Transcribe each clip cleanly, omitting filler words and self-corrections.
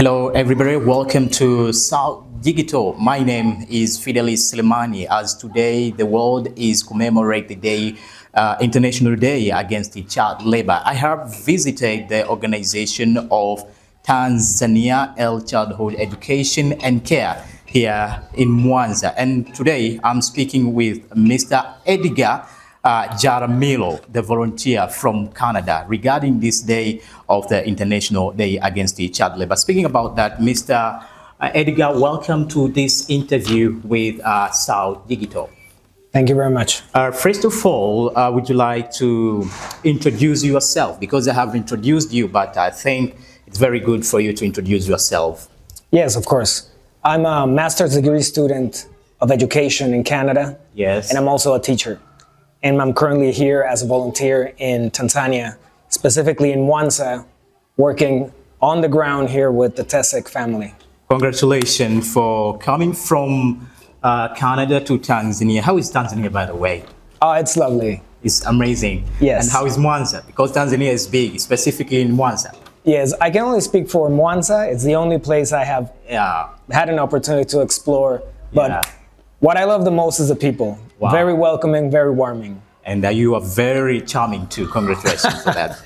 Hello everybody, welcome to SAUT Digital. My name is Fidelis Slimani. As today the world is commemorating the International Day Against the Child Labor. I have visited the organization of Tanzania Early Childhood Education and Care here in Mwanza, and today I'm speaking with Mr. Edgar Jaramillo, the volunteer from Canada, regarding this day of the International Day Against the Child Labor. Speaking about that, Mr. Edgar, welcome to this interview with SAUT Digital. Thank you very much. First of all, would you like to introduce yourself? Because I have introduced you, but I think it's very good for you to introduce yourself. Yes, of course. I'm a master's degree student of education in Canada. Yes. And I'm also a teacher. And I'm currently here as a volunteer in Tanzania, specifically in Mwanza, working on the ground here with the TESEC family. Congratulations for coming from Canada to Tanzania. How is Tanzania, by the way? Oh, it's lovely. It's amazing. Yes. And how is Mwanza? Because Tanzania is big, specifically in Mwanza. Yes, I can only speak for Mwanza. It's the only place I have had an opportunity to explore. But what I love the most is the people. Wow. Very welcoming, very warming. And you are very charming too. Congratulations for that.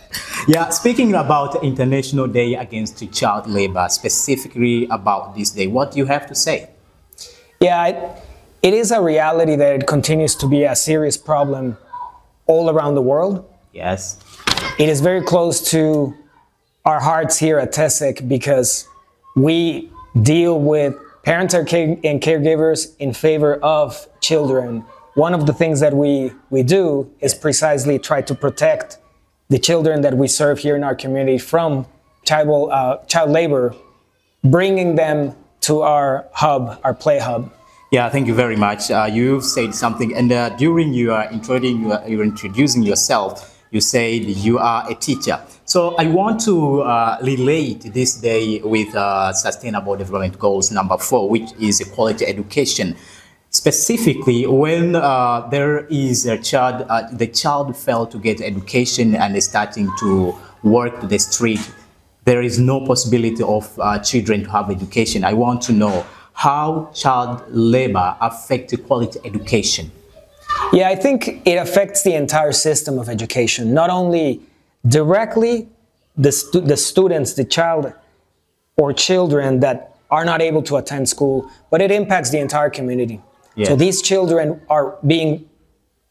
Yeah, speaking about International Day Against Child Labor, specifically about this day, what do you have to say? Yeah, it is a reality that it continues to be a serious problem all around the world. Yes. It is very close to our hearts here at TESEC because we deal with parents and caregivers in favor of children. One of the things that we do is precisely try to protect the children that we serve here in our community from child labor, bringing them to our hub, our play hub. Yeah, thank you very much. You've said something, and during your introducing yourself, you said you are a teacher. So I want to relate this day with Sustainable Development Goals number 4, which is quality education. Specifically, when there is a child, the child failed to get education and is starting to work to the street, there is no possibility of children to have education. I want to know how child labor affects quality education. Yeah, I think it affects the entire system of education, not only directly the students, the child or children that are not able to attend school, but it impacts the entire community. Yes. So these children are being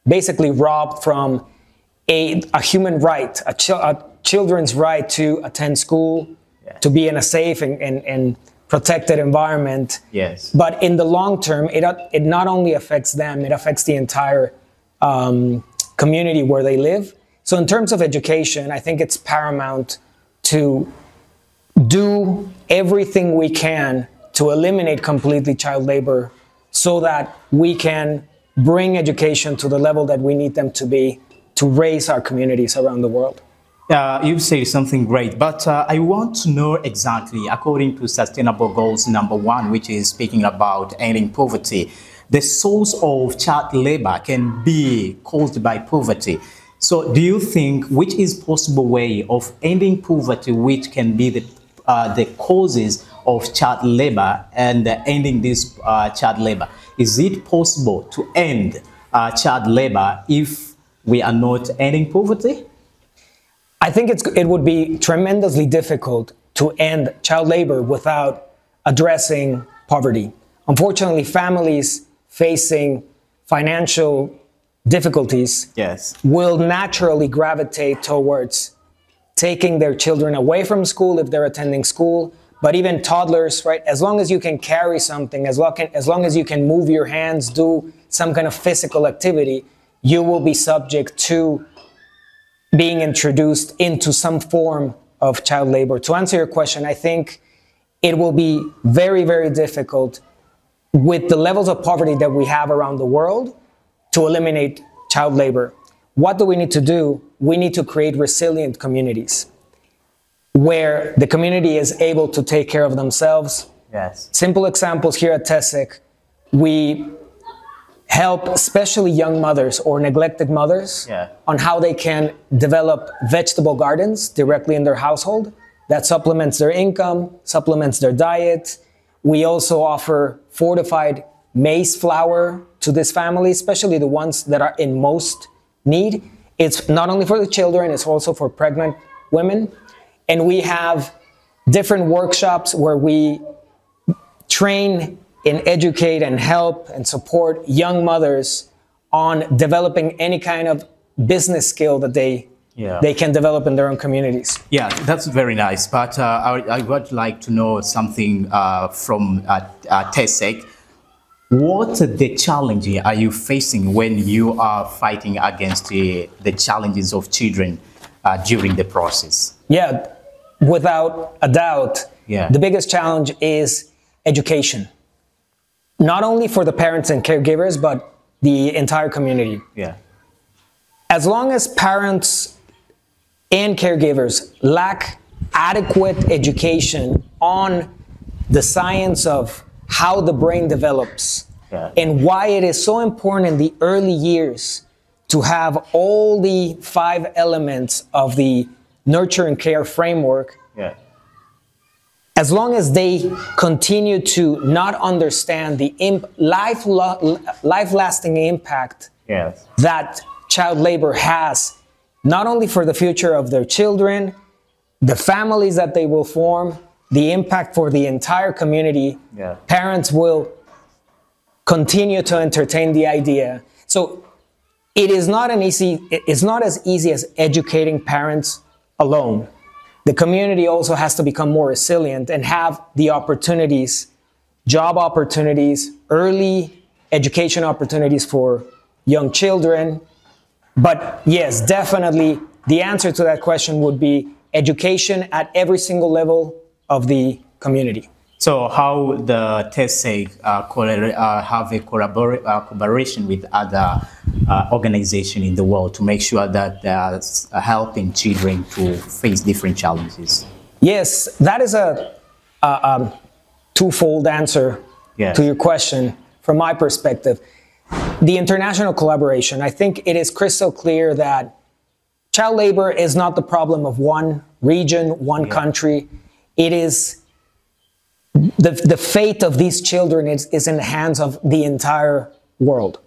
basically robbed from a human right, a children's right to attend school, to be in a safe and protected environment. Yes. But in the long term, it not only affects them, it affects the entire community where they live. So in terms of education, I think it's paramount to do everything we can to eliminate completely child labor so that we can bring education to the level that we need them to be to raise our communities around the world. You say something great, but I want to know exactly, according to Sustainable Goals number 1, which is speaking about ending poverty, the source of child labor can be caused by poverty. So do you think which is possible way of ending poverty, which can be the causes of child labor and ending this child labor? Is it possible to end child labor if we are not ending poverty? I think it would be tremendously difficult to end child labor without addressing poverty. Unfortunately, families facing financial difficulties will naturally gravitate towards taking their children away from school if they're attending school, but even toddlers, right? As long as you can carry something, as long as you can move your hands, do some kind of physical activity, you will be subject to being introduced into some form of child labor. To answer your question, I think it will be very, very difficult with the levels of poverty that we have around the world to eliminate child labor. What do we need to do? We need to create resilient communities where the community is able to take care of themselves. Yes. Simple examples here at TESEC, we help especially young mothers or neglected mothers on how they can develop vegetable gardens directly in their household that supplements their income, supplements their diet. We also offer fortified maize flour to this family, especially the ones that are in most need. It's not only for the children, it's also for pregnant women. And we have different workshops where we train and educate and help and support young mothers on developing any kind of business skill that they can develop in their own communities. Yeah, that's very nice. But I would like to know something from TESEC. What the challenge are you facing when you are fighting against the challenges of children during the process? Yeah, without a doubt, the biggest challenge is education. Not only for the parents and caregivers, but the entire community. Yeah. As long as parents and caregivers lack adequate education on the science of how the brain develops and why it is so important in the early years to have all the 5 elements of the nurture and care framework, as long as they continue to not understand the life-lasting impact that child labor has, not only for the future of their children, the families that they will form, the impact for the entire community, parents will continue to entertain the idea. So it's not as easy as educating parents alone. The community also has to become more resilient and have the opportunities, job opportunities, early education opportunities for young children. But yes, definitely the answer to that question would be education at every single level of the community. So how the TESEC have a collaboration with other organizations in the world to make sure that they are helping children to face different challenges? Yes, that is a twofold answer to your question from my perspective. The international collaboration, I think it is crystal clear that child labor is not the problem of one region, one country. It is the fate of these children is in the hands of the entire world.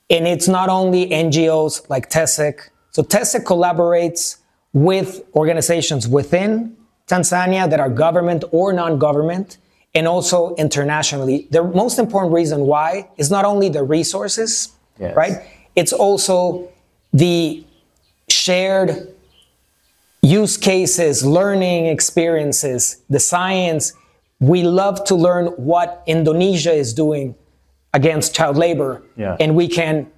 And it's not only NGOs like TESEC. So TESEC collaborates with organizations within Tanzania that are government or non-government, and also internationally. The most important reason why is not only the resources, right? It's also the shared use cases, learning experiences, the science. We love to learn what Indonesia is doing against child labor, and we can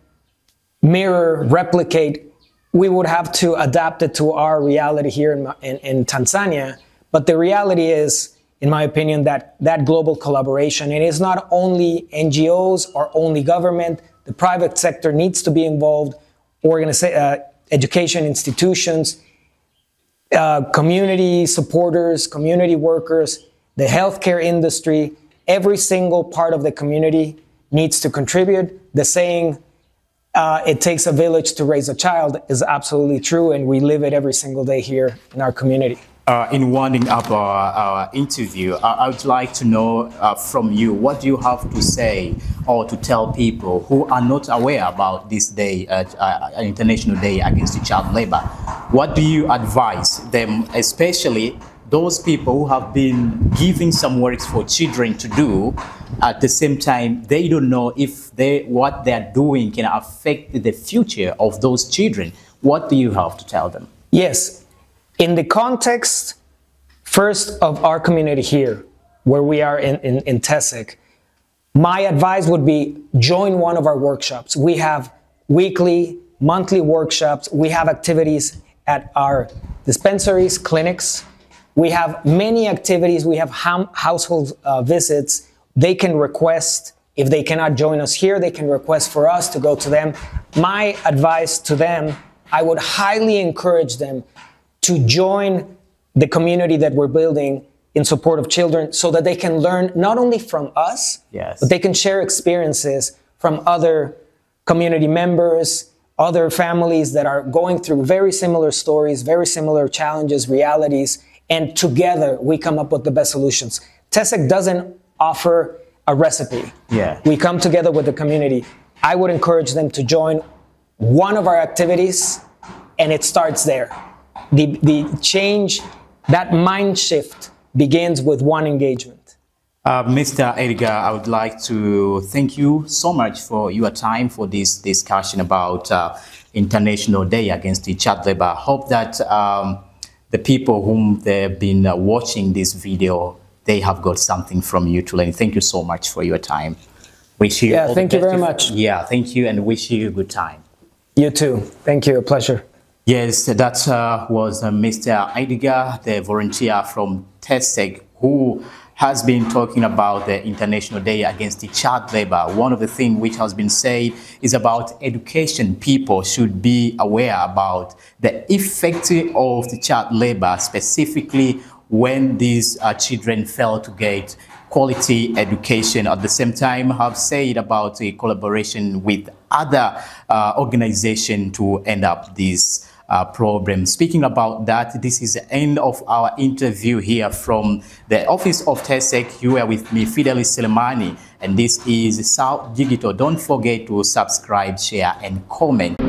mirror, replicate. We would have to adapt it to our reality here in Tanzania, but the reality is, in my opinion, that global collaboration, it is not only NGOs or only government, the private sector needs to be involved, education institutions, community supporters, community workers, the healthcare industry, every single part of the community needs to contribute. The saying, it takes a village to raise a child, is absolutely true, and we live it every single day here in our community. In winding up our interview, I would like to know from you, what do you have to say or to tell people who are not aware about this day, International Day Against Child Labor? What do you advise them, especially those people who have been giving some works for children to do? At the same time, they don't know if what they're doing can affect the future of those children. What do you have to tell them? Yes. In the context, first, of our community here, where we are in TESEC, my advice would be join one of our workshops. We have weekly, monthly workshops. We have activities at our dispensaries, clinics. We have many activities. We have household visits. They can request, if they cannot join us here, they can request for us to go to them. My advice to them, I would highly encourage them to join the community that we're building in support of children, so that they can learn not only from us, but they can share experiences from other community members, other families that are going through very similar stories, very similar challenges, realities, and together we come up with the best solutions. TESEC doesn't offer a recipe. Yeah. We come together with the community. I would encourage them to join one of our activities, and it starts there. The change, that mind shift begins with one engagement. Mr. Edgar, I would like to thank you so much for your time for this discussion about International Day Against Child Labor. I hope that the people whom they've been watching this video, they have got something from you to learn. Thank you so much for your time. Wish you all thank the you best. very much. Yeah, thank you, and wish you a good time. You too. Thank you. A pleasure. Yes, that was Mr. Edgar, the volunteer from TESEC, who has been talking about the International Day Against Child Labor. One of the things which has been said is about education. People should be aware about the effect of the child labor, specifically when these children fail to get quality education. At the same time, have said about a collaboration with other organizations to end up this problem. Speaking about that, this is the end of our interview here from the office of TESEC. You are with me, Fidelis Selemani, and this is SAUT Digital. Don't forget to subscribe, share, and comment.